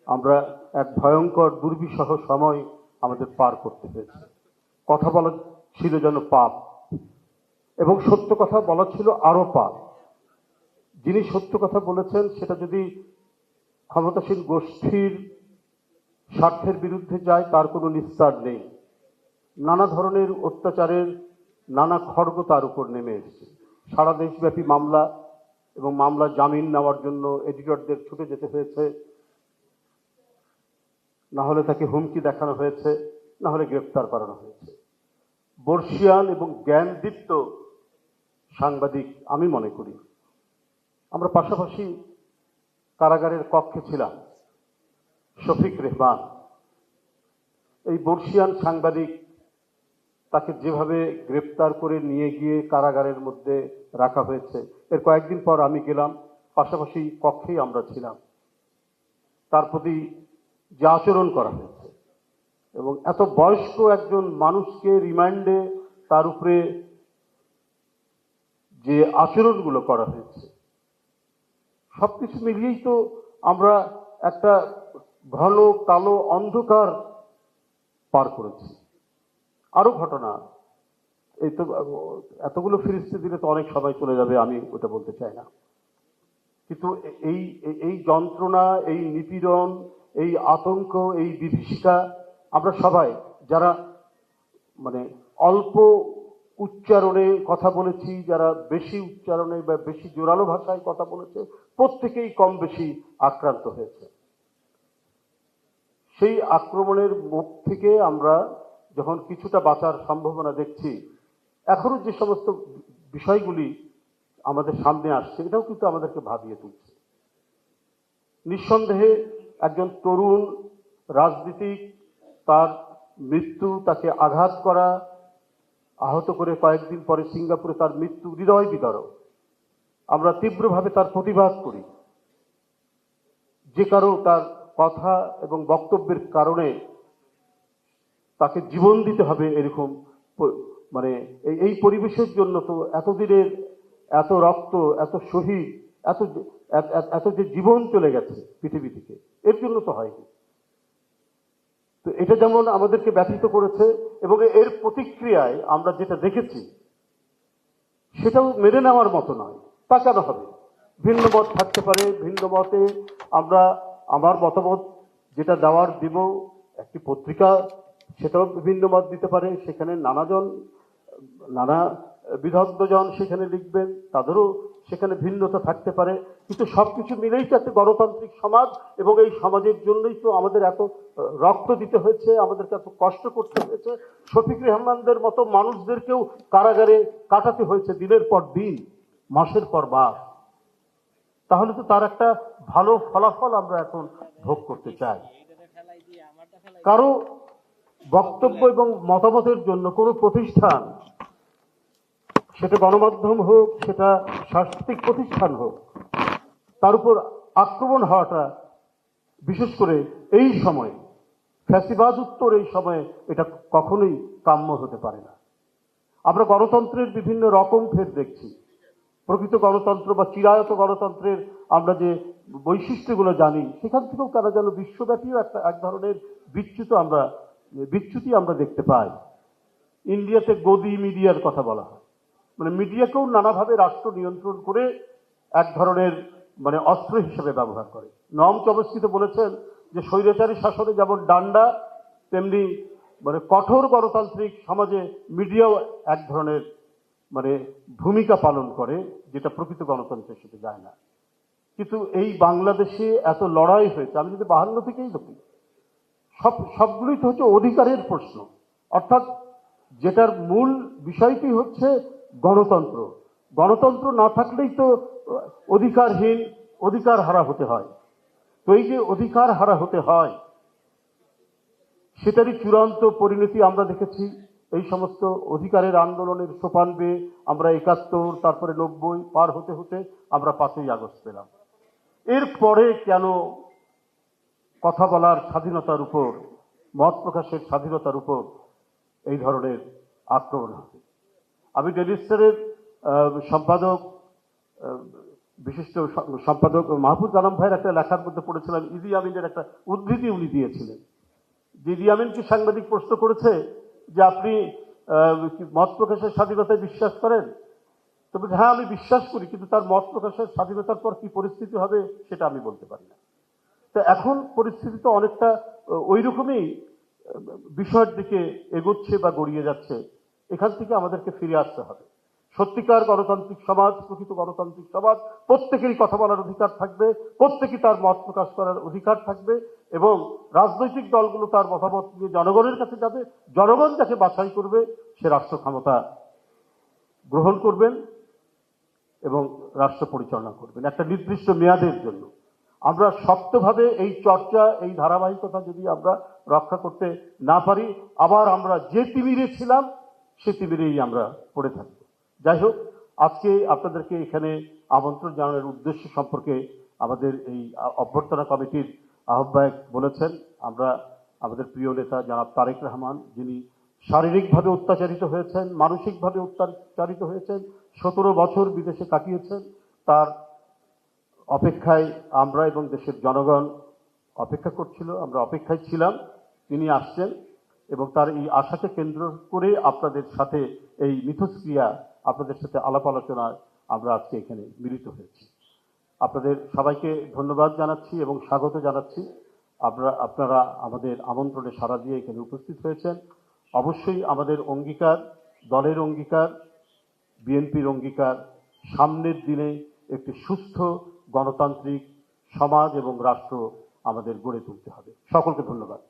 আমরা এক ভয়ঙ্কর দুর্বিষহ সময় আমাদের পার করতে হয়েছে। কথা বলা ছিল যেন পাপ, এবং সত্য কথা বলা ছিল আরো পাপ। যিনি সত্য কথা বলেছেন সেটা যদি ক্ষমতাসীন গোষ্ঠীর স্বার্থের বিরুদ্ধে যায় তার কোনো নিস্তার নেই। নানা ধরনের অত্যাচারের নানা খড়গ তার উপর নেমে এসেছে। সারা দেশব্যাপী মামলা এবং মামলা জামিন নেওয়ার জন্য এডিটরদের ছুটে যেতে হয়েছে, না হলে তাকে হুমকি দেখানো হয়েছে, না হলে গ্রেফতার করানো হয়েছে। বর্ষিয়ান এবং জ্ঞানদীপ্ত সাংবাদিক আমি মনে করি। আমরা পাশাপাশি কারাগারের কক্ষে ছিলাম। শফিক রেহমান, এই বর্ষিয়ান সাংবাদিক, তাকে যেভাবে গ্রেফতার করে নিয়ে গিয়ে কারাগারের মধ্যে রাখা হয়েছে, এর কয়েকদিন পর আমি গেলাম, পাশাপাশি কক্ষেই আমরা ছিলাম। তার প্রতি যে আচরণ করা হয়েছে, এবং এত বয়স্ক একজন মানুষকে রিমান্ডে তার উপরে যে আচরণগুলো করা হয়েছে, সবকিছু মিলিয়েই তো আমরা একটা ঘন কালো অন্ধকার পার করেছি। আরো ঘটনা, এই তো এতগুলো ফিরিস্তি দিলে তো অনেক সবাই চলে যাবে, আমি ওটা বলতে চাই না, কিন্তু এই এই যন্ত্রণা, এই নিপীড়ন, এই আতঙ্ক, এই বিভীষিকা আমরা সবাই যারা মানে অল্প উচ্চারণে কথা বলেছি, যারা বেশি উচ্চারণে বা বেশি জোরালো ভাষায় কথা বলেছে, প্রত্যেকেই কম বেশি আক্রান্ত হয়েছে। সেই আক্রমণের মুখ থেকে আমরা যখন কিছুটা বাঁচার সম্ভাবনা দেখছি, এখনো যে সমস্ত বিষয়গুলি আমাদের সামনে আসছে, এটাও কিন্তু আমাদেরকে ভাবিয়ে তুলছে। নিঃসন্দেহে একজন তরুণ রাজনীতিক, তার মৃত্যু, তাকে আঘাত করা, আহত করে কয়েকদিন পরে সিঙ্গাপুরে তার মৃত্যু হৃদয় বিদারক। আমরা তীব্রভাবে তার প্রতিবাদ করি। যে কারো তার কথা এবং বক্তব্যের কারণে তাকে জীবন দিতে হবে, এরকম মানে এই পরিবেশের জন্য তো এতদিনের এত রক্ত, এত শহীদ, এত এত যে জীবন চলে গেছে পৃথিবী থেকে, এর জন্য তো হয়নি। তো এটা যেমন আমাদেরকে ব্যথিত করেছে, এবং এর প্রতিক্রিয়ায় আমরা যেটা দেখেছি সেটাও মেনে নেওয়ার মতো নয়। তা কেন হবে? ভিন্ন মত থাকতে পারে, ভিন্ন মতে আমরা আমার মতামত যেটা দেওয়ার দিব, একটি পত্রিকা সেটাও ভিন্ন মত দিতে পারে, সেখানে নানা বিদগ্ধজন সেখানে লিখবেন, তাদেরও সেখানে ভিন্নতা থাকতে পারে, কিন্তু সবকিছু মিলেই তো একটা গণতান্ত্রিক সমাজ, এবং এই সমাজের জন্যই তো আমাদের এত রক্ত দিতে হয়েছে, আমাদেরকে এত কষ্ট করতে হয়েছে। শফিক রেহমানদের মতো মানুষদেরকেও কারাগারে কাটাতে হয়েছে দিনের পর দিন, মাসের পর মাস। তাহলে তো তার একটা ভালো ফলাফল আমরা এখন ভোগ করতে চাই। কারো বক্তব্য এবং মতামতের জন্য কোনো প্রতিষ্ঠান, সেটা গণমাধ্যম হোক, সেটা সাংস্কৃতিক প্রতিষ্ঠান হোক, তার উপর আক্রমণ হওয়াটা, বিশেষ করে এই সময়ে ফ্যাসিবাদ উত্তর এই সময়ে, এটা কখনোই কাম্য হতে পারে না। আমরা গণতন্ত্রের বিভিন্ন রকম ফের দেখছি। প্রকৃত গণতন্ত্র বা চিরায়ত গণতন্ত্রের আমরা যে বৈশিষ্ট্যগুলো জানি, সেখান থেকেও তারা যেন বিশ্বব্যাপীও এক ধরনের বিচ্যুতি আমরা দেখতে পাই। ইন্ডিয়াতে গদি মিডিয়ার কথা বলা হয়, মানে মিডিয়াকেও নানাভাবে রাষ্ট্র নিয়ন্ত্রণ করে এক ধরনের অস্ত্র হিসেবে ব্যবহার করে। নম চমস্কৃত বলেছেন যে স্বৈরাচারী শাসনে যেমন ডান্ডা, তেমনি কঠোর গণতান্ত্রিক সমাজে মিডিয়াও এক ধরনের ভূমিকা পালন করে, যেটা প্রকৃত গণতন্ত্রের সাথে যায় না। কিন্তু এই বাংলাদেশে এত লড়াই হয়েছে, আমি যদি 52 থেকেই দেখি, সবগুলোই তো হচ্ছে অধিকারের প্রশ্ন, অর্থাৎ যেটার মূল বিষয়টি হচ্ছে গণতন্ত্র। গণতন্ত্র না থাকলেই তো অধিকারহীন, অধিকার হারা হতে হয়। তো এই যে অধিকার হারা হতে হয়, সেটারই চূড়ান্ত পরিণতি আমরা দেখেছি এই সমস্ত অধিকারের আন্দোলনের সোপান বেয়ে। আমরা 71, তারপরে 90 পার হতে হতে আমরা 5ই আগস্ট পেলাম। এরপরে কেন কথা বলার স্বাধীনতার উপর, মত প্রকাশের স্বাধীনতার উপর এই ধরনের আক্রমণ হবে? আমি ডেলি স্টারের সম্পাদক বিশিষ্ট সম্পাদক মাহফুজ আলম ভাইয়ের একটা লেখার মধ্যে পড়েছিলাম, ইদি আমিনের একটা উদ্ধৃতি উনি দিয়েছিলেন। যে ইদি আমিন কি সাংবাদিক প্রশ্ন করেছে যে আপনি মত প্রকাশের স্বাধীনতায় বিশ্বাস করেন? তো বলছে হ্যাঁ আমি বিশ্বাস করি, কিন্তু তার মত প্রকাশের স্বাধীনতার পর কি পরিস্থিতি হবে সেটা আমি বলতে পারি না। তো এখন পরিস্থিতি তো অনেকটা ওই রকমই বিষয়ের দিকে এগোচ্ছে বা গড়িয়ে যাচ্ছে। এখান থেকে আমাদেরকে ফিরে আসতে হবে। সত্যিকার গণতান্ত্রিক সমাজ, প্রকৃত গণতান্ত্রিক সমাজ, প্রত্যেকেরই কথা বলার অধিকার থাকবে, প্রত্যেকেই তার মত প্রকাশ করার অধিকার থাকবে, এবং রাজনৈতিক দলগুলো তার মতামত নিয়ে জনগণের কাছে যাবে, জনগণ যাকে বাছাই করবে সে রাষ্ট্র ক্ষমতা গ্রহণ করবেন এবং রাষ্ট্র পরিচালনা করবেন একটা নির্দিষ্ট মেয়াদের জন্য। আমরা শক্তভাবে এই চর্চা, এই ধারাবাহিকতা যদি আমরা রক্ষা করতে না পারি, আবার আমরা যে তিমিরে ছিলাম সে তিমিরেই আমরা পড়ে থাকব। যাই হোক, আজকে আপনাদেরকে এখানে আমন্ত্রণ জানানোর উদ্দেশ্য সম্পর্কে আমাদের এই অভ্যর্থনা কমিটির আহ্বায়ক বলেছেন। আমরা আমাদের প্রিয় নেতা জনাব তারেক রহমান, যিনি শারীরিকভাবে অত্যাচারিত হয়েছেন, মানসিকভাবে অত্যাচারিত হয়েছেন, 17 বছর বিদেশে কাটিয়েছেন, তার অপেক্ষায় আমরা এবং দেশের জনগণ অপেক্ষা করছিল, আমরা অপেক্ষায় ছিলাম। তিনি আসছেন এবং তার এই আশাকে কেন্দ্র করে আপনাদের সাথে এই মিথস্ক্রিয়া, আপনাদের সাথে আলাপ আলোচনায় আমরা আজকে এখানে মিলিত হয়েছি। আপনাদের সবাইকে ধন্যবাদ জানাচ্ছি এবং স্বাগত জানাচ্ছি। আপনারা আমাদের আমন্ত্রণে সাড়া দিয়ে এখানে উপস্থিত হয়েছেন। অবশ্যই আমাদের অঙ্গীকার, দলের অঙ্গীকার, বিএনপির অঙ্গীকার, সামনের দিনে একটি সুস্থ গণতান্ত্রিক সমাজ এবং রাষ্ট্র আমাদের গড়ে তুলতে হবে। সকলকে ধন্যবাদ।